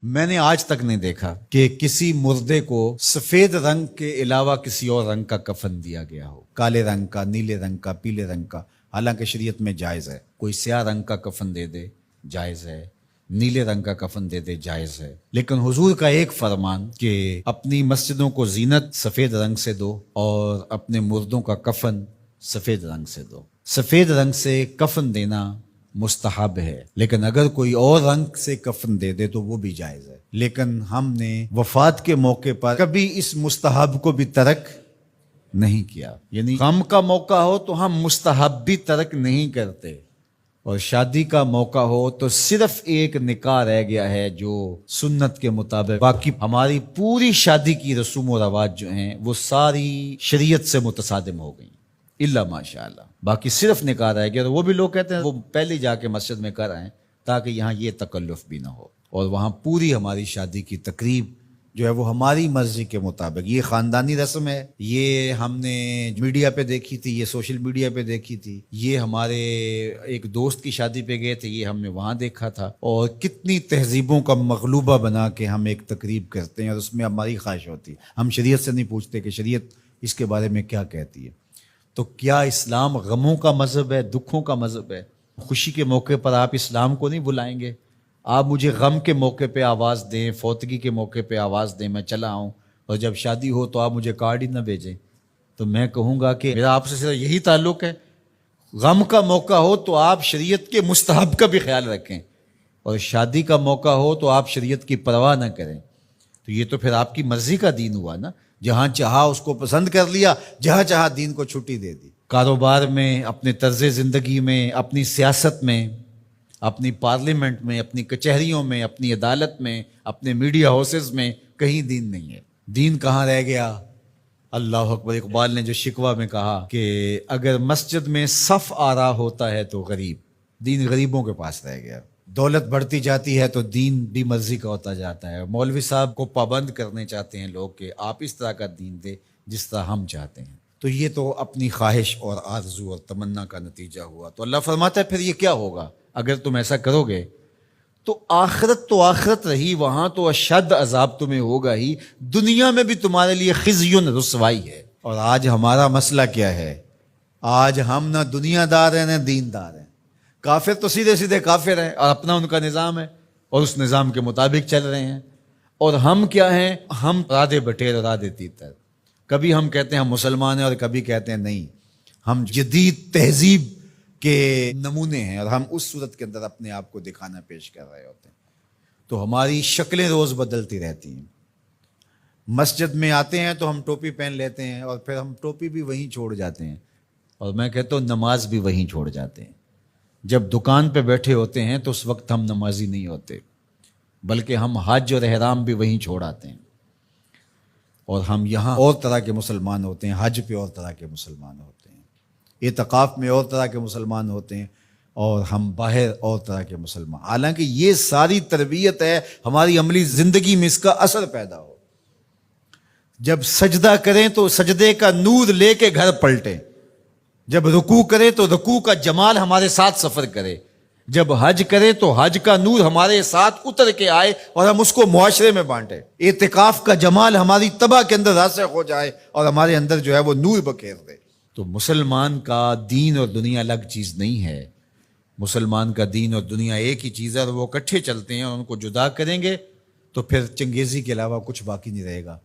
میں نے آج تک نہیں دیکھا کہ کسی مردے کو سفید رنگ کے علاوہ کسی اور رنگ کا کفن دیا گیا ہو، کالے رنگ کا، نیلے رنگ کا، پیلے رنگ کا۔ حالانکہ شریعت میں جائز ہے، کوئی سیاہ رنگ کا کفن دے دے جائز ہے، نیلے رنگ کا کفن دے دے جائز ہے، لیکن حضور کا ایک فرمان کہ اپنی مسجدوں کو زینت سفید رنگ سے دو اور اپنے مردوں کا کفن سفید رنگ سے دو۔ سفید رنگ سے کفن دینا مستحب ہے، لیکن اگر کوئی اور رنگ سے کفن دے دے تو وہ بھی جائز ہے۔ لیکن ہم نے وفات کے موقع پر کبھی اس مستحب کو بھی ترک نہیں کیا، یعنی غم کا موقع ہو تو ہم مستحب بھی ترک نہیں کرتے، اور شادی کا موقع ہو تو صرف ایک نکاح رہ گیا ہے جو سنت کے مطابق، باقی ہماری پوری شادی کی رسوم و رواج جو ہیں وہ ساری شریعت سے متصادم ہو گئی، الا ماشاء اللہ۔ باقی صرف نکاح رہ گیا، تو وہ بھی لوگ کہتے ہیں وہ پہلے جا کے مسجد میں کر آئیں تاکہ یہاں یہ تکلف بھی نہ ہو، اور وہاں پوری ہماری شادی کی تقریب جو ہے وہ ہماری مرضی کے مطابق۔ یہ خاندانی رسم ہے، یہ ہم نے میڈیا پہ دیکھی تھی، یہ سوشل میڈیا پہ دیکھی تھی، یہ ہمارے ایک دوست کی شادی پہ گئے تھے، یہ ہم نے وہاں دیکھا تھا، اور کتنی تہذیبوں کا مغلوبہ بنا کے ہم ایک تقریب کرتے ہیں اور اس میں ہماری خواہش ہوتی ہے۔ ہم شریعت سے نہیں پوچھتے کہ شریعت اس کے بارے میں کیا کہتی ہے۔ تو کیا اسلام غموں کا مذہب ہے، دکھوں کا مذہب ہے؟ خوشی کے موقع پر آپ اسلام کو نہیں بلائیں گے؟ آپ مجھے غم کے موقع پہ آواز دیں، فوتگی کے موقع پہ آواز دیں، میں چلا آؤں، اور جب شادی ہو تو آپ مجھے کارڈ ہی نہ بھیجیں، تو میں کہوں گا کہ میرا آپ سے صرف یہی تعلق ہے۔ غم کا موقع ہو تو آپ شریعت کے مستحب کا بھی خیال رکھیں، اور شادی کا موقع ہو تو آپ شریعت کی پرواہ نہ کریں۔ تو یہ تو پھر آپ کی مرضی کا دین ہوا نا، جہاں چاہا اس کو پسند کر لیا، جہاں چاہا دین کو چھٹی دے دی۔ کاروبار میں، اپنے طرز زندگی میں، اپنی سیاست میں، اپنی پارلیمنٹ میں، اپنی کچہریوں میں، اپنی عدالت میں، اپنے میڈیا ہاؤسز میں کہیں دین نہیں ہے۔ دین کہاں رہ گیا؟ اللہ اکبر۔ اقبال نے جو شکوہ میں کہا کہ اگر مسجد میں صف آ رہا ہوتا ہے تو غریب، دین غریبوں کے پاس رہ گیا۔ دولت بڑھتی جاتی ہے تو دین بھی مرضی کا ہوتا جاتا ہے۔ مولوی صاحب کو پابند کرنے چاہتے ہیں لوگ کہ آپ اس طرح کا دین دے جس طرح ہم چاہتے ہیں، تو یہ تو اپنی خواہش اور آرزو اور تمنا کا نتیجہ ہوا۔ تو اللہ فرماتا ہے پھر یہ کیا ہوگا اگر تم ایسا کرو گے؟ تو آخرت رہی، وہاں تو اشد عذاب تمہیں ہوگا ہی، دنیا میں بھی تمہارے لیے خزی رسوائی ہے۔ اور آج ہمارا مسئلہ کیا ہے؟ آج ہم نہ دنیا دار ہیں نہ دین دار ہیں۔ کافر تو سیدھے سیدھے کافر ہیں اور اپنا ان کا نظام ہے اور اس نظام کے مطابق چل رہے ہیں، اور ہم کیا ہیں؟ ہم رادے بٹیر اور رادے تیتر۔ کبھی ہم کہتے ہیں ہم مسلمان ہیں اور کبھی کہتے ہیں نہیں، ہم جدید تہذیب کے نمونے ہیں، اور ہم اس صورت کے اندر اپنے آپ کو دکھانا پیش کر رہے ہوتے ہیں۔ تو ہماری شکلیں روز بدلتی رہتی ہیں۔ مسجد میں آتے ہیں تو ہم ٹوپی پہن لیتے ہیں، اور پھر ہم ٹوپی بھی وہیں چھوڑ جاتے ہیں، اور میں کہتا ہوں نماز بھی وہیں چھوڑ جاتے ہیں۔ جب دکان پہ بیٹھے ہوتے ہیں تو اس وقت ہم نمازی نہیں ہوتے، بلکہ ہم حج اور احرام بھی وہیں چھوڑ آتے ہیں، اور ہم یہاں اور طرح کے مسلمان ہوتے ہیں، حج پہ اور طرح کے مسلمان ہوتے ہیں، اعتکاف میں اور طرح کے مسلمان ہوتے ہیں، اور ہم باہر اور طرح کے مسلمان۔ حالانکہ یہ ساری تربیت ہے ہماری عملی زندگی میں اس کا اثر پیدا ہو۔ جب سجدہ کریں تو سجدے کا نور لے کے گھر پلٹیں، جب رکوع کرے تو رکوع کا جمال ہمارے ساتھ سفر کرے، جب حج کرے تو حج کا نور ہمارے ساتھ اتر کے آئے اور ہم اس کو معاشرے میں بانٹیں، اعتکاف کا جمال ہماری طبع کے اندر راسخ ہو جائے اور ہمارے اندر جو ہے وہ نور بکھیر دے۔ تو مسلمان کا دین اور دنیا الگ چیز نہیں ہے، مسلمان کا دین اور دنیا ایک ہی چیز ہے، اور وہ اکٹھے چلتے ہیں، اور ان کو جدا کریں گے تو پھر چنگیزی کے علاوہ کچھ باقی نہیں رہے گا۔